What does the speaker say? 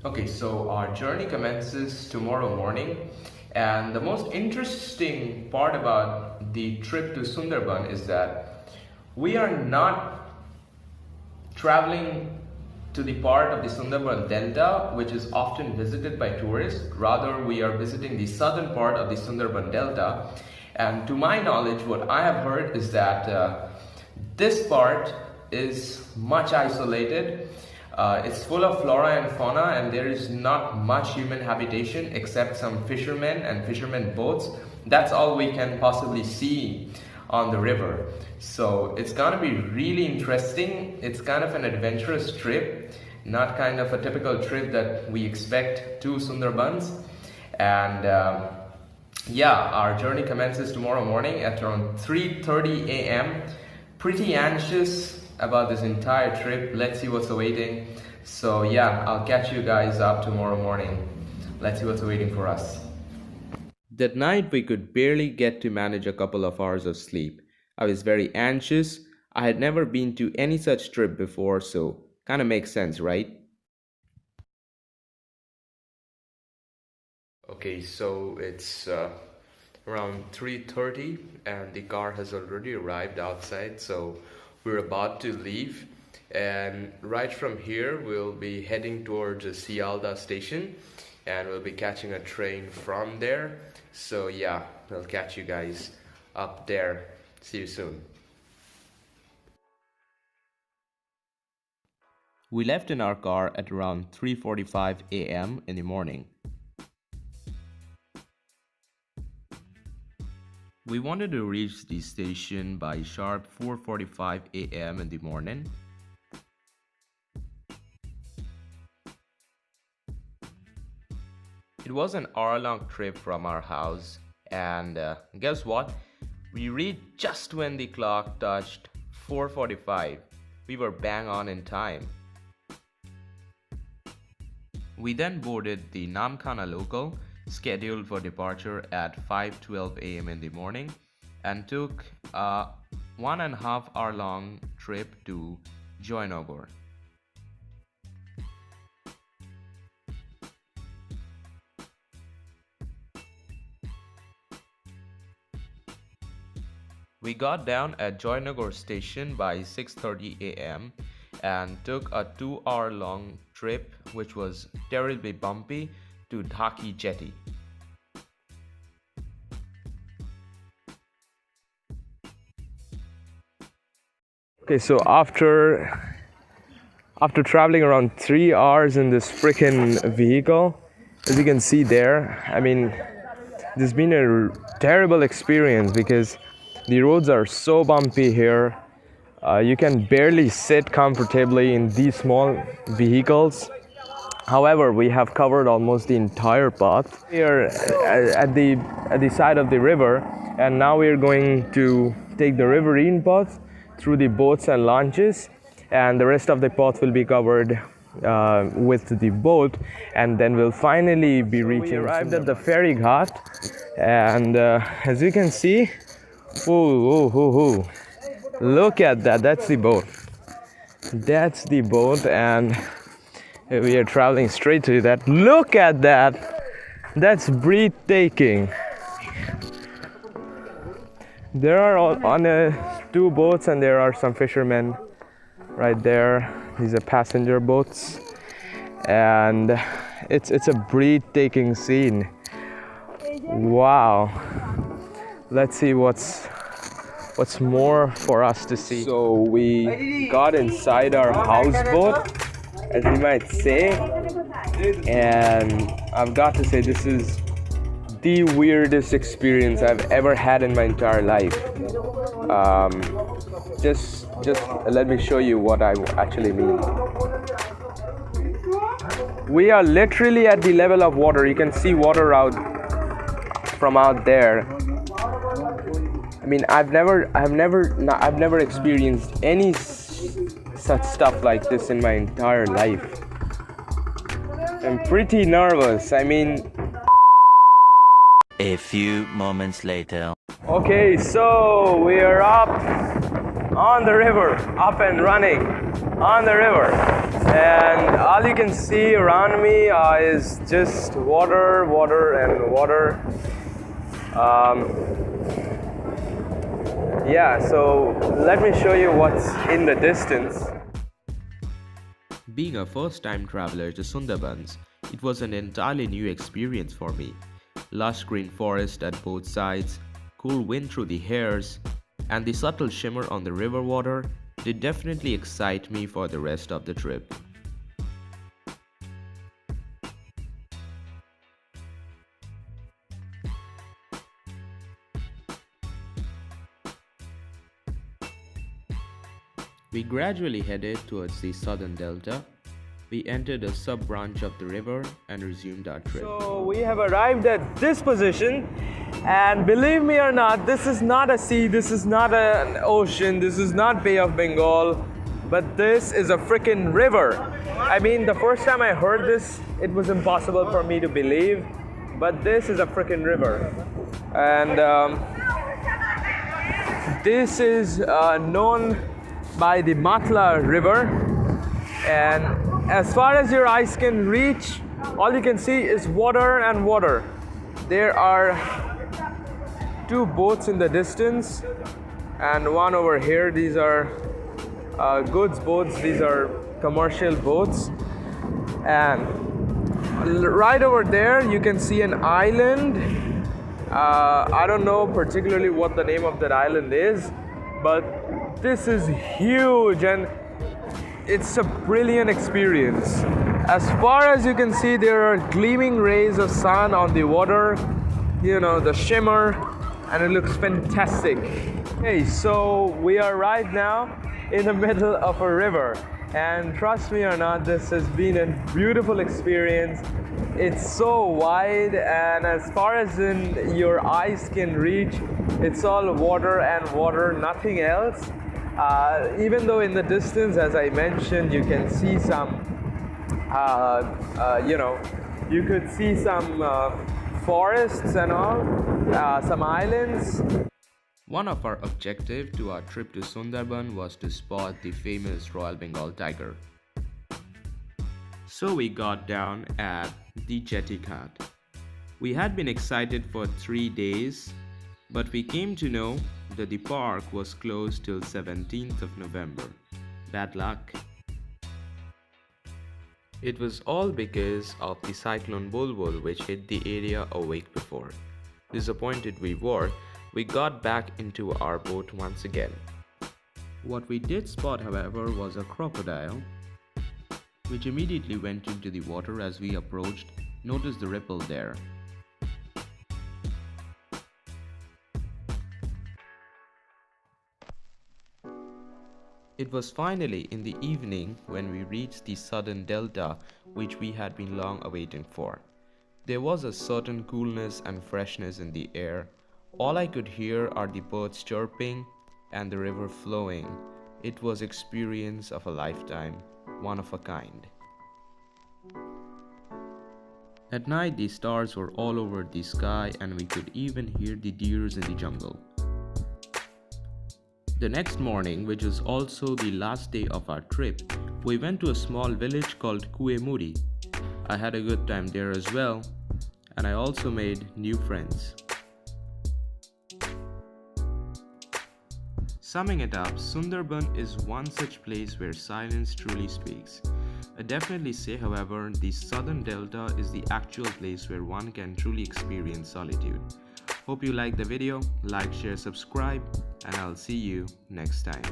Okay, so our journey commences tomorrow morning, and the most interesting part about the trip to Sunderban is that we are not traveling to the part of the Sunderban Delta which is often visited by tourists. Rather, we are visiting the southern part of the Sunderban Delta, and to my knowledge, what I have heard is that this part is much isolated. It's full of flora and fauna, and there is not much human habitation except some fishermen and fishermen boats. That's all we can possibly see on the river. So it's gonna be really interesting. It's kind of an adventurous trip, not kind of a typical trip that we expect to Sunderbans. And yeah, our journey commences tomorrow morning at around 3:30 a.m. Pretty anxious about this entire trip. Let's see what's awaiting. So yeah, I'll catch you guys up tomorrow morning. Let's see what's waiting for us. That night we could barely get to manage a couple of hours of sleep. I was very anxious. I had never been to any such trip before, so kind of makes sense, right? Okay, so it's around 3:30 and the car has already arrived outside, so we're about to leave, and right from here we'll be heading towards the Sialda station and we'll be catching a train from there. So yeah, I'll catch you guys up there. See you soon. We left in our car at around 3:45 a.m. in the morning. We wanted to reach the station by sharp 4:45 a.m. in the morning. It was an hour-long trip from our house, and guess what? We reached just when the clock touched 4:45. We were bang on in time. We then boarded the Namkhana local, scheduled for departure at 5:12 a.m. in the morning, and took a 1.5 hour long trip to Joynagor. We got down at Joynagor station by 6:30 a.m. and took a 2-hour long trip, which was terribly bumpy, to Dhaki Jetty. Okay, so after traveling around 3 hours in this freaking vehicle, as you can see there, I mean, this has been a terrible experience because the roads are so bumpy here. You can barely sit comfortably in these small vehicles. However, we have covered almost the entire path. We are at the side of the river, and now we are going to take the riverine path through the boats and launches, and the rest of the path will be covered with the boat, and then we'll finally be reaching. We arrived at the ferry ghat, and as you can see, look at that. That's the boat. That's the boat, and we are traveling straight to that. Look at that. That's breathtaking. There are on 2 boats, and there are some fishermen right there. These are passenger boats, and it's a breathtaking scene. Wow. Let's see what's more for us to see. So we got inside our houseboat, as you might say, and I've got to say this is the weirdest experience I've ever had in my entire life. Just let me show you what I actually mean. We are literally at the level of water. You can see water out from out there. I mean, I've never experienced any such stuff like this in my entire life. I'm pretty nervous. I mean, a few moments later. Okay, so we are up on the river, up and running on the river. and all you can see around me is just water, water, and water. Yeah, so let me show you what's in the distance. Being a first-time traveler to Sunderbans, it was an entirely new experience for me. Lush green forest at both sides, cool wind through the hairs, and the subtle shimmer on the river water did definitely excite me for the rest of the trip. We gradually headed towards the southern delta. We entered a sub-branch of the river and resumed our trip. So we have arrived at this position, and believe me or not, this is not a sea, this is not an ocean, this is not Bay of Bengal, but this is a freaking river. I mean, the first time I heard this, it was impossible for me to believe, but this is a freaking river. And this is known by the Matla River, and as far as your eyes can reach, all you can see is water and water. There are two boats in the distance and one over here. These are goods boats, these are commercial boats, and right over there you can see an island. I don't know particularly what the name of that island is, but this is huge and it's a brilliant experience. As far as you can see, there are gleaming rays of sun on the water, you know, the shimmer, and it looks fantastic. Okay, so we are right now in the middle of a river, and trust me or not, this has been a beautiful experience. It's so wide, and as far as in your eyes can reach, it's all water and water, nothing else. Even though in the distance, as I mentioned, you can see some, you could see some forests and all, some islands. One of our objectives to our trip to Sunderban was to spot the famous Royal Bengal tiger. So we got down at the jetty ghat. We had been excited for 3 days, but we came to know that the park was closed till 17th of November. Bad luck. It was all because of the cyclone Bulbul which hit the area a week before. Disappointed we were, we got back into our boat once again. What we did spot, however, was a crocodile, which immediately went into the water as we approached. Notice the ripple there. It was finally in the evening when we reached the southern delta, which we had been long awaiting for. There was a certain coolness and freshness in the air. All I could hear are the birds chirping and the river flowing. It was experience of a lifetime, one of a kind. At night, the stars were all over the sky and we could even hear the deers in the jungle. The next morning, which was also the last day of our trip, we went to a small village called Kuemuri. I had a good time there as well, and I also made new friends. Summing it up, Sunderban is one such place where silence truly speaks. I definitely say, however, the southern delta is the actual place where one can truly experience solitude. Hope you liked the video. Like, share, subscribe, and I'll see you next time.